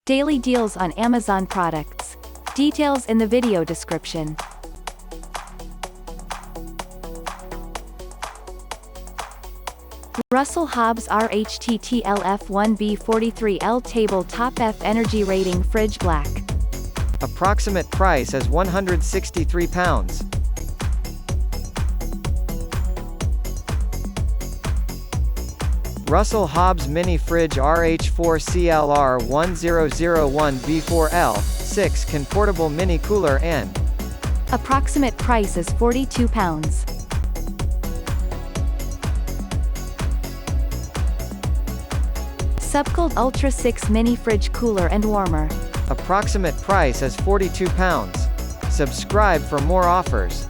Daily deals on Amazon products. Details in the video description. Russell Hobbs RHTTLF1B43L Table Top F Energy Rating Fridge Black. Approximate price is £163. Russell Hobbs Mini Fridge RH4CLR1001B4L, 6 can portable mini cooler and Approximate price is £42. Subcold Ultra 6 Mini Fridge Cooler and Warmer. Approximate price is £42. Subscribe for more offers.